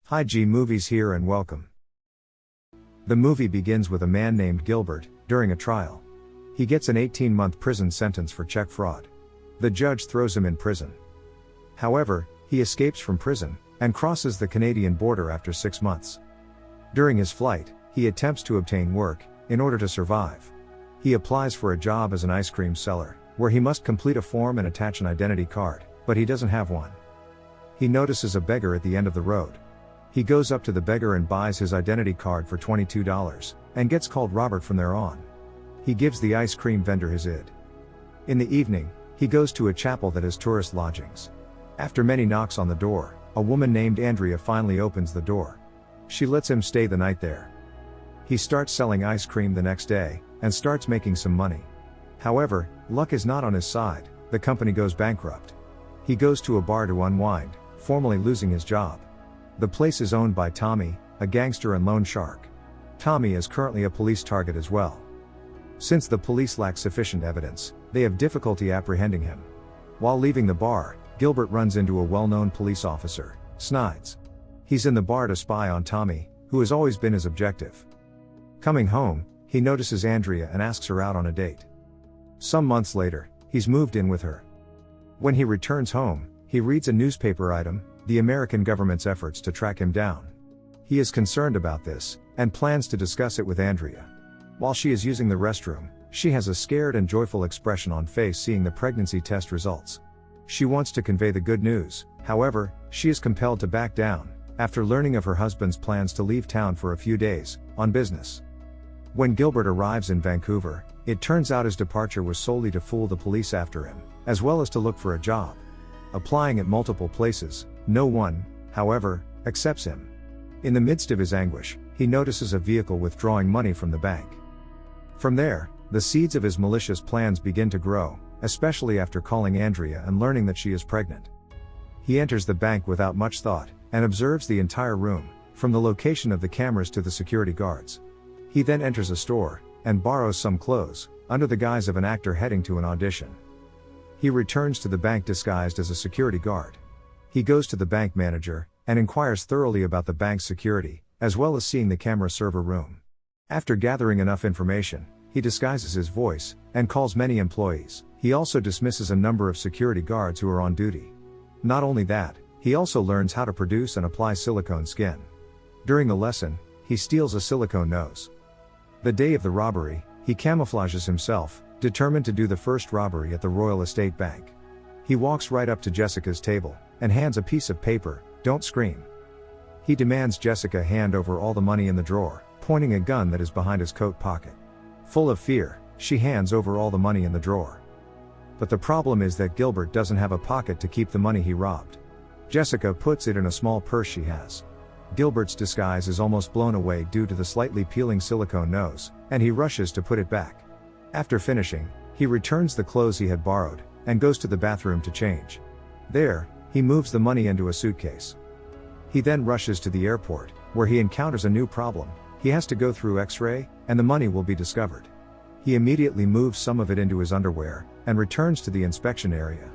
Hi G Movies here and welcome. The movie begins with a man named Gilbert, during a trial. He gets an 18-month prison sentence for check fraud. The judge throws him in prison. However, he escapes from prison, and crosses the Canadian border after 6 months. During his flight, he attempts to obtain work, in order to survive. He applies for a job as an ice cream seller, where he must complete a form and attach an identity card, but he doesn't have one. He notices a beggar at the end of the road. He goes up to the beggar and buys his identity card for $22, and gets called Robert from there on. He gives the ice cream vendor his ID. In the evening, he goes to a chapel that has tourist lodgings. After many knocks on the door, a woman named Andrea finally opens the door. She lets him stay the night there. He starts selling ice cream the next day, and starts making some money. However, luck is not on his side, the company goes bankrupt. He goes to a bar to unwind, formally losing his job. The place is owned by Tommy, a gangster and loan shark. Tommy is currently a police target as well. Since the police lack sufficient evidence, they have difficulty apprehending him. While leaving the bar, Gilbert runs into a well-known police officer, Snides. He's in the bar to spy on Tommy, who has always been his objective. Coming home, he notices Andrea and asks her out on a date. Some months later, he's moved in with her. When he returns home, he reads a newspaper item, the American government's efforts to track him down. He is concerned about this, and plans to discuss it with Andrea. While she is using the restroom, she has a scared and joyful expression on face seeing the pregnancy test results. She wants to convey the good news, however, she is compelled to back down, after learning of her husband's plans to leave town for a few days, on business. When Gilbert arrives in Vancouver, it turns out his departure was solely to fool the police after him, as well as to look for a job. Applying at multiple places, no one, however, accepts him. In the midst of his anguish, he notices a vehicle withdrawing money from the bank. From there, the seeds of his malicious plans begin to grow, especially after calling Andrea and learning that she is pregnant. He enters the bank without much thought, and observes the entire room, from the location of the cameras to the security guards. He then enters a store, and borrows some clothes, under the guise of an actor heading to an audition. He returns to the bank disguised as a security guard. He goes to the bank manager, and inquires thoroughly about the bank's security, as well as seeing the camera server room. After gathering enough information, he disguises his voice, and calls many employees. He also dismisses a number of security guards who are on duty. Not only that, he also learns how to produce and apply silicone skin. During the lesson, he steals a silicone nose. The day of the robbery, he camouflages himself, determined to do the first robbery at the Royal Estate Bank. He walks right up to Jessica's table, and hands a piece of paper, "Don't scream." He demands Jessica hand over all the money in the drawer, pointing a gun that is behind his coat pocket. Full of fear, she hands over all the money in the drawer. But the problem is that Gilbert doesn't have a pocket to keep the money he robbed. Jessica puts it in a small purse she has. Gilbert's disguise is almost blown away due to the slightly peeling silicone nose, and he rushes to put it back. After finishing, he returns the clothes he had borrowed, and goes to the bathroom to change. There, he moves the money into a suitcase. He then rushes to the airport, where he encounters a new problem. He has to go through X-ray, and the money will be discovered. He immediately moves some of it into his underwear, and returns to the inspection area.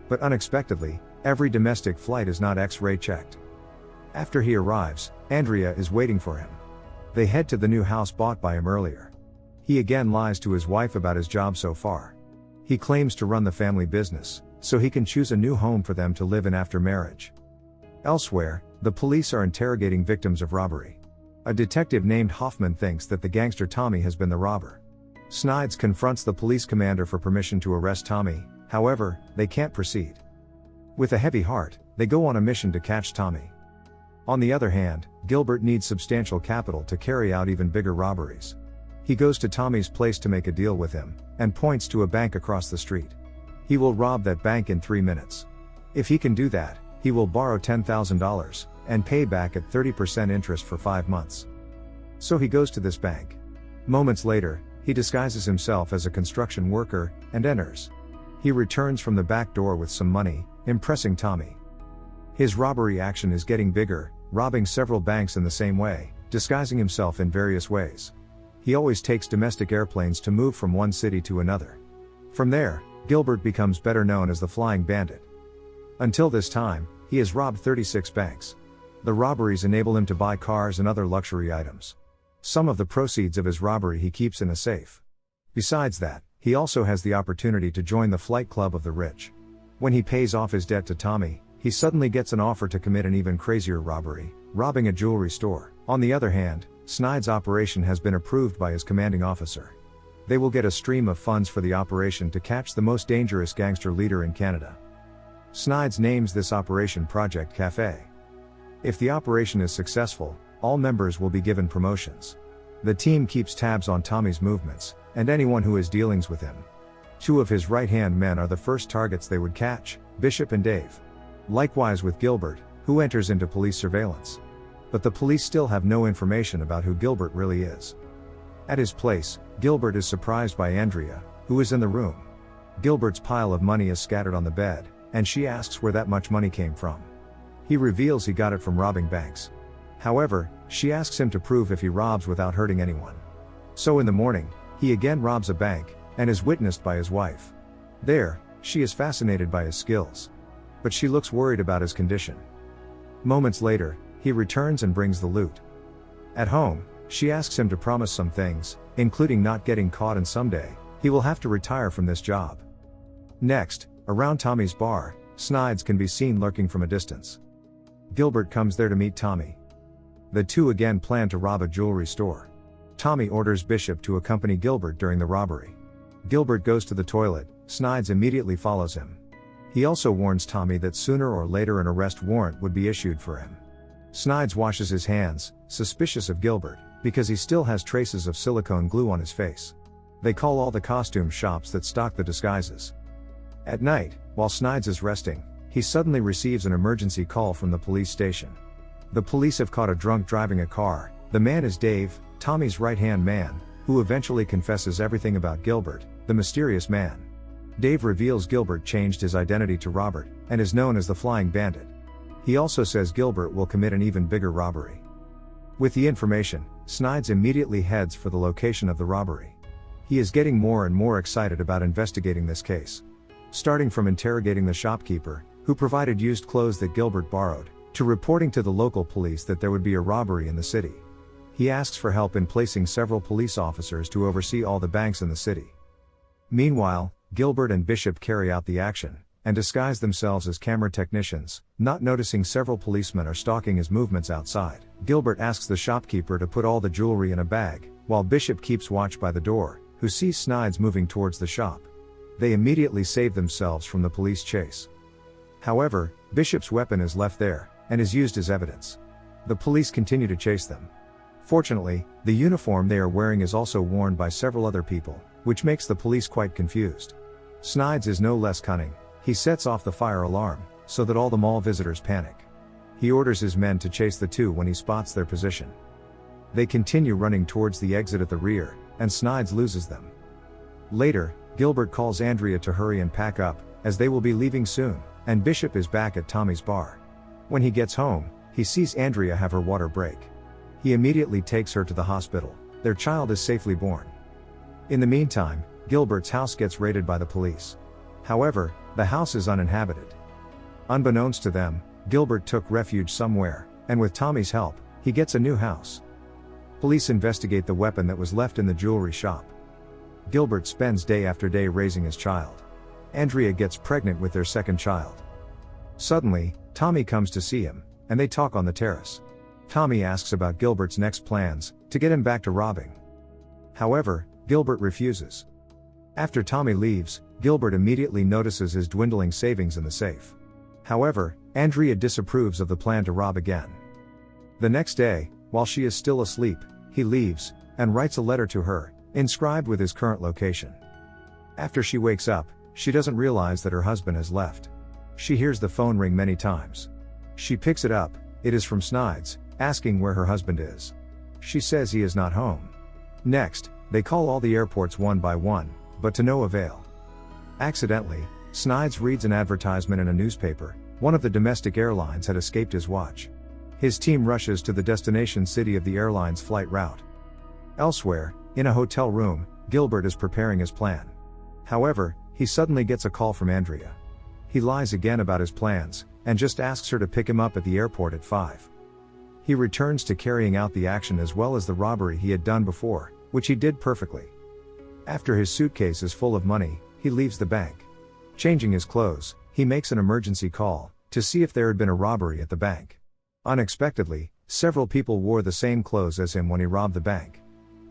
But unexpectedly, every domestic flight is not X-ray checked. After he arrives, Andrea is waiting for him. They head to the new house bought by him earlier. He again lies to his wife about his job so far. He claims to run the family business, so he can choose a new home for them to live in after marriage. Elsewhere, the police are interrogating victims of robbery. A detective named Hoffman thinks that the gangster Tommy has been the robber. Snides confronts the police commander for permission to arrest Tommy, however, they can't proceed. With a heavy heart, they go on a mission to catch Tommy. On the other hand, Gilbert needs substantial capital to carry out even bigger robberies. He goes to Tommy's place to make a deal with him, and points to a bank across the street. He will rob that bank in 3 minutes. If he can do that, he will borrow $10,000, and pay back at 30% interest for 5 months. So he goes to this bank. Moments later, he disguises himself as a construction worker, and enters. He returns from the back door with some money, impressing Tommy. His robbery action is getting bigger, robbing several banks in the same way, disguising himself in various ways. He always takes domestic airplanes to move from one city to another. From there, Gilbert becomes better known as the Flying Bandit. Until this time, he has robbed 36 banks. The robberies enable him to buy cars and other luxury items. Some of the proceeds of his robbery he keeps in a safe. Besides that, he also has the opportunity to join the flight club of the rich. When he pays off his debt to Tommy, he suddenly gets an offer to commit an even crazier robbery, robbing a jewelry store. On the other hand, Snide's operation has been approved by his commanding officer. They will get a stream of funds for the operation to catch the most dangerous gangster leader in Canada. Snides names this operation Project Cafe. If the operation is successful, all members will be given promotions. The team keeps tabs on Tommy's movements, and anyone who has dealings with him. Two of his right-hand men are the first targets they would catch, Bishop and Dave. Likewise with Gilbert, who enters into police surveillance. But the police still have no information about who Gilbert really is. At his place, Gilbert is surprised by Andrea, who is in the room. Gilbert's pile of money is scattered on the bed, and she asks where that much money came from. He reveals he got it from robbing banks. However, she asks him to prove if he robs without hurting anyone. So in the morning, he again robs a bank, and is witnessed by his wife. There, she is fascinated by his skills. But she looks worried about his condition. Moments later, he returns and brings the loot. At home, she asks him to promise some things, including not getting caught, and someday, he will have to retire from this job. Next, around Tommy's bar, Snides can be seen lurking from a distance. Gilbert comes there to meet Tommy. The two again plan to rob a jewelry store. Tommy orders Bishop to accompany Gilbert during the robbery. Gilbert goes to the toilet, Snides immediately follows him. He also warns Tommy that sooner or later an arrest warrant would be issued for him. Snides washes his hands, suspicious of Gilbert, because he still has traces of silicone glue on his face. They call all the costume shops that stock the disguises. At night, while Snides is resting, he suddenly receives an emergency call from the police station. The police have caught a drunk driving a car. The man is Dave, Tommy's right-hand man, who eventually confesses everything about Gilbert, the mysterious man. Dave reveals Gilbert changed his identity to Robert, and is known as the Flying Bandit. He also says Gilbert will commit an even bigger robbery. With the information, Snides immediately heads for the location of the robbery. He is getting more and more excited about investigating this case. Starting from interrogating the shopkeeper, who provided used clothes that Gilbert borrowed, to reporting to the local police that there would be a robbery in the city. He asks for help in placing several police officers to oversee all the banks in the city. Meanwhile, Gilbert and Bishop carry out the action, and disguise themselves as camera technicians, not noticing several policemen are stalking his movements outside. Gilbert asks the shopkeeper to put all the jewelry in a bag, while Bishop keeps watch by the door, who sees Snides moving towards the shop. They immediately save themselves from the police chase. However, Bishop's weapon is left there, and is used as evidence. The police continue to chase them. Fortunately, the uniform they are wearing is also worn by several other people, which makes the police quite confused. Snides is no less cunning. He sets off the fire alarm, so that all the mall visitors panic. He orders his men to chase the two when he spots their position. They continue running towards the exit at the rear, and Snides loses them. Later, Gilbert calls Andrea to hurry and pack up, as they will be leaving soon, and Bishop is back at Tommy's bar. When he gets home, he sees Andrea have her water break. He immediately takes her to the hospital. Their child is safely born. In the meantime, Gilbert's house gets raided by the police. However, the house is uninhabited. Unbeknownst to them, Gilbert took refuge somewhere, and with Tommy's help, he gets a new house. Police investigate the weapon that was left in the jewelry shop. Gilbert spends day after day raising his child. Andrea gets pregnant with their second child. Suddenly, Tommy comes to see him, and they talk on the terrace. Tommy asks about Gilbert's next plans, to get him back to robbing. However, Gilbert refuses. After Tommy leaves, Gilbert immediately notices his dwindling savings in the safe. However, Andrea disapproves of the plan to rob again. The next day, while she is still asleep, he leaves, and writes a letter to her, inscribed with his current location. After she wakes up, she doesn't realize that her husband has left. She hears the phone ring many times. She picks it up. It is from Snides, asking where her husband is. She says he is not home. Next, they call all the airports one by one, but to no avail. Accidentally, Snides reads an advertisement in a newspaper. One of the domestic airlines had escaped his watch. His team rushes to the destination city of the airline's flight route. Elsewhere, in a hotel room, Gilbert is preparing his plan. However, he suddenly gets a call from Andrea. He lies again about his plans, and just asks her to pick him up at the airport at 5. He returns to carrying out the action as well as the robbery he had done before, which he did perfectly. After his suitcase is full of money, he leaves the bank. Changing his clothes, he makes an emergency call to see if there had been a robbery at the bank. Unexpectedly, several people wore the same clothes as him when he robbed the bank.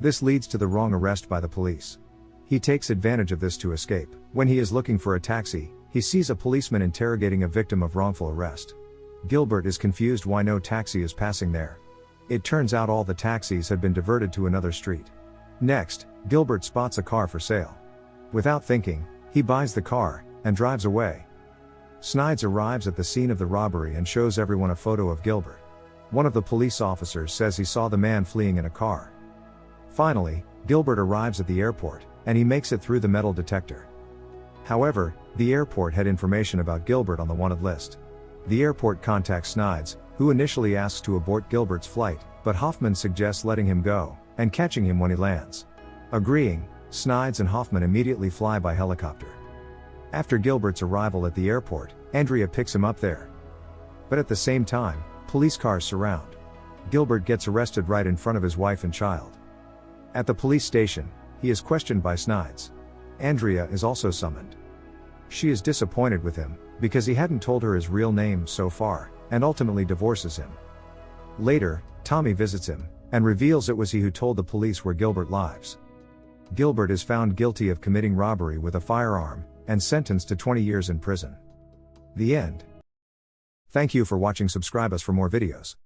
This leads to the wrong arrest by the police. He takes advantage of this to escape. When he is looking for a taxi, he sees a policeman interrogating a victim of wrongful arrest. Gilbert is confused why no taxi is passing there. It turns out all the taxis had been diverted to another street. Next, Gilbert spots a car for sale. Without thinking, he buys the car and drives away. Snides arrives at the scene of the robbery and shows everyone a photo of Gilbert. One of the police officers says he saw the man fleeing in a car. Finally, Gilbert arrives at the airport, and he makes it through the metal detector. However, the airport had information about Gilbert on the wanted list. The airport contacts Snides, who initially asks to abort Gilbert's flight, but Hoffman suggests letting him go, and catching him when he lands. Agreeing, Snides and Hoffman immediately fly by helicopter. After Gilbert's arrival at the airport, Andrea picks him up there. But at the same time, police cars surround. Gilbert gets arrested right in front of his wife and child. At the police station, he is questioned by Snides. Andrea is also summoned. She is disappointed with him, because he hadn't told her his real name so far, and ultimately divorces him. Later, Tommy visits him, and reveals it was he who told the police where Gilbert lives. Gilbert is found guilty of committing robbery with a firearm, and sentenced to 20 years in prison. The end. Thank you for watching. Subscribe us for more videos.